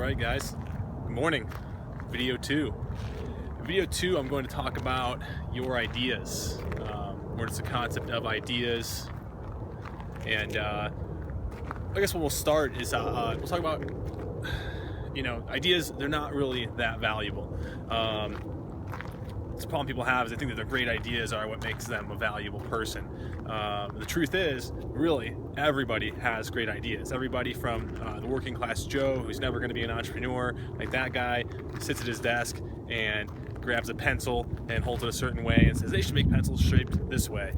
Alright guys, good morning. Video 2. Video 2, I'm going to talk about your ideas. What is the concept of ideas? And I guess what we'll start is we'll talk about, ideas. They're not really that valuable. The problem people have is they think that their great ideas are what makes them a valuable person. The truth is, really, everybody has great ideas. Everybody from the working class Joe who's never going to be an entrepreneur, like that guy, sits at his desk and grabs a pencil and holds it a certain way and says they should make pencils shaped this way.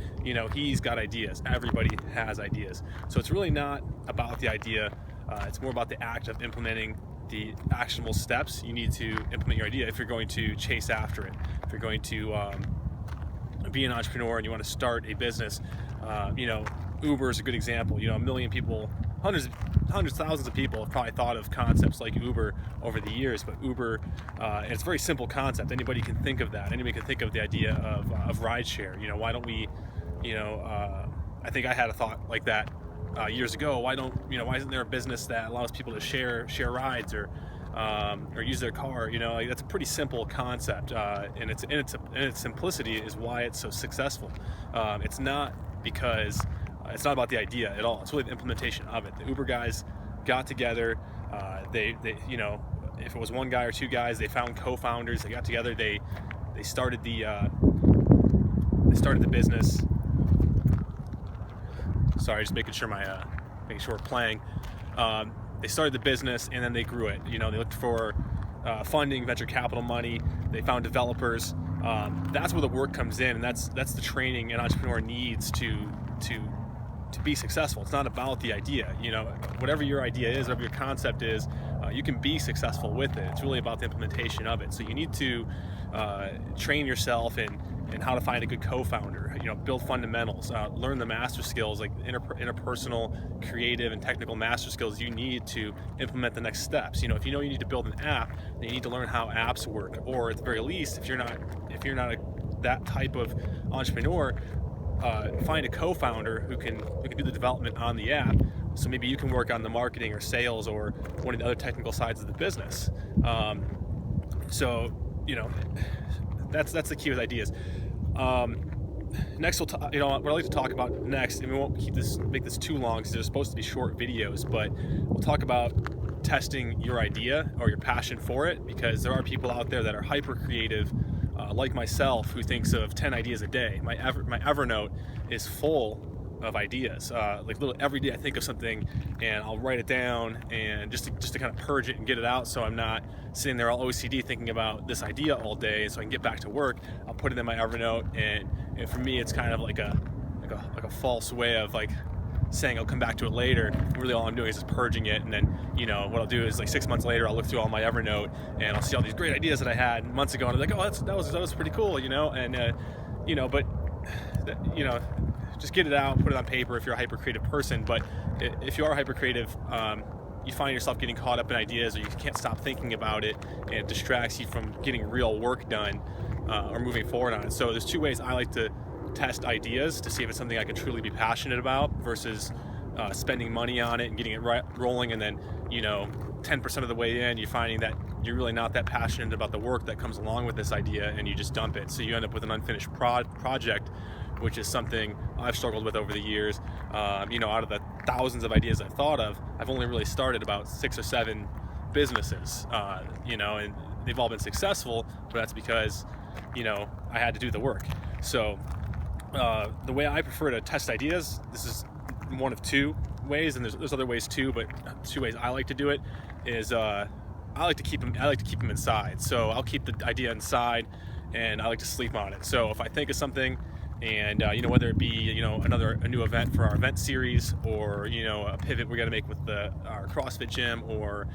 He's got ideas. Everybody has ideas. So it's really not about the idea. It's more about the act of implementing the actionable steps you need to implement your idea if you're going to chase after it. If you're going to be an entrepreneur and you want to start a business, Uber is a good example. A million people, hundreds, thousands of people have probably thought of concepts like Uber over the years, but Uber, and it's a very simple concept. Anybody can think of that. Anybody can think of the idea of rideshare. Why don't we, I think I had a thought like that years ago. Why isn't there a business that allows people to share rides or use their car? That's a pretty simple concept, and its simplicity is why it's so successful. It's not because it's not about the idea at all. It's really the implementation of it. The Uber guys got together. They if it was one guy or two guys, they found co-founders. They got together. They started the business. Sorry, just making sure we're playing. They started the business and then they grew it. They looked for funding, venture capital money. They found developers. That's where the work comes in, and that's the training an entrepreneur needs to be successful. It's not about the idea. Whatever your idea is, whatever your concept is, you can be successful with it. It's really about the implementation of it. So you need to train yourself in how to find a good co-founder, build fundamentals, learn the master skills, like interpersonal, creative, and technical master skills you need to implement the next steps. If you need to build an app, then you need to learn how apps work, or at the very least, if you're not that type of entrepreneur, find a co-founder who can do the development on the app. So maybe you can work on the marketing or sales or one of the other technical sides of the business. That's the key with ideas. Next, what I'd like to talk about next, and we won't make this too long because they're supposed to be short videos, but we'll talk about testing your idea or your passion for it, because there are people out there that are hyper creative, like myself, who thinks of 10 ideas a day. My Evernote is full of ideas. Every day I think of something and I'll write it down, and just to kind of purge it and get it out, so I'm not sitting there all OCD thinking about this idea all day, so I can get back to work. I'll put it in my Evernote, and for me it's kind of like a false way of saying I'll come back to it later. Really all I'm doing is just purging it, and then what I'll do is 6 months later I'll look through all my Evernote and I'll see all these great ideas that I had months ago, and I'm like, oh, that was pretty cool, just get it out, put it on paper if you're a hyper creative person. But if you are hyper creative, you find yourself getting caught up in ideas, or you can't stop thinking about it, and it distracts you from getting real work done or moving forward on it. So there's two ways I like to test ideas to see if it's something I can truly be passionate about versus spending money on it and getting it rolling, and then 10% of the way in you're finding that you're really not that passionate about the work that comes along with this idea, and you just dump it. So you end up with an unfinished project, which is something I've struggled with over the years. Out of the thousands of ideas I've thought of, I've only really started about 6 or 7 businesses, and they've all been successful, but that's because, I had to do the work. So the way I prefer to test ideas, this is one of 2 ways, and there's other ways too, but 2 ways I like to do it is I like to keep them inside. So I'll keep the idea inside, and I like to sleep on it. So if I think of something, and whether it be a new event for our event series, or a pivot we got to make with our CrossFit gym, or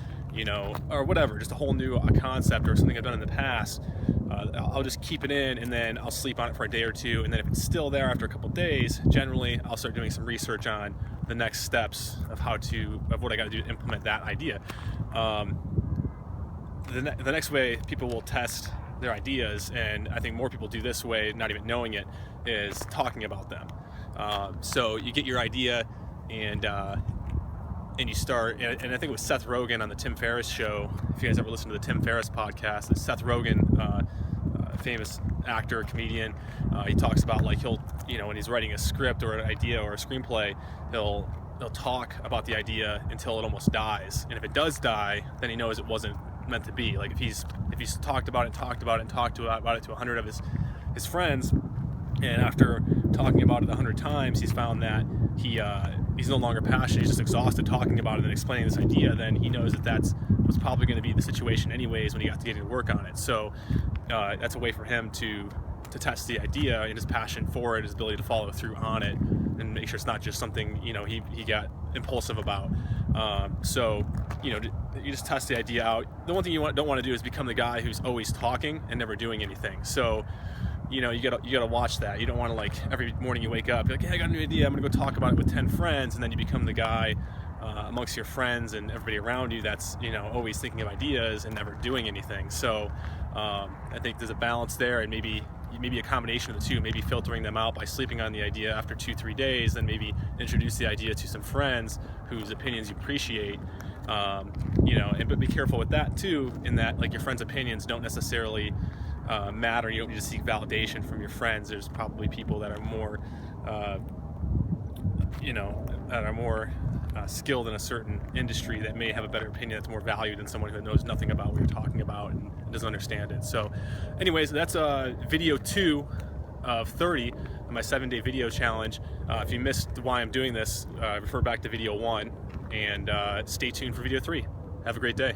whatever, just a whole new concept or something I've done in the past, I'll just keep it in, and then I'll sleep on it for a day or 2, and then if it's still there after a couple days, generally I'll start doing some research on the next steps of what I got to do to implement that idea. The next way people will test their ideas, and I think more people do this way, not even knowing it, is talking about them. So you get your idea, and and you start, and I think it was Seth Rogen on the Tim Ferriss show. If you guys ever listen to the Tim Ferriss podcast, it's Seth Rogen, famous actor, comedian. He talks about, like, he'll, when he's writing a script or an idea or a screenplay, he'll talk about the idea until it almost dies. And if it does die, then he knows it wasn't meant to be. Like, if he's talked about it about it to 100 of his friends, and after talking about it 100 times, he's found that he's no longer passionate, he's just exhausted talking about it and explaining this idea, then he knows that was probably going to be the situation anyways when he got to getting to work on it. So that's a way for him to test the idea and his passion for it, his ability to follow through on it, and make sure it's not just something he got impulsive about. So you just test the idea out. The one thing you don't want to do is become the guy who's always talking and never doing anything. So you gotta watch that. You don't want to, like, every morning you wake up, you're like, hey, I got a new idea, I'm gonna go talk about it with 10 friends, and then you become the guy amongst your friends and everybody around you that's always thinking of ideas and never doing anything. So I think there's a balance there, and maybe a combination of the two, maybe filtering them out by sleeping on the idea after 2-3 days, then maybe introduce the idea to some friends whose opinions you appreciate. But be careful with that too, in that, like, your friends' opinions don't necessarily matter. You don't need to seek validation from your friends. There's probably people that are more skilled in a certain industry that may have a better opinion that's more valued than someone who knows nothing about what you're talking about and doesn't understand it. So anyways, that's video 2 of 30 of my 7-day video challenge. If you missed why I'm doing this, refer back to video 1, and stay tuned for video 3. Have a great day.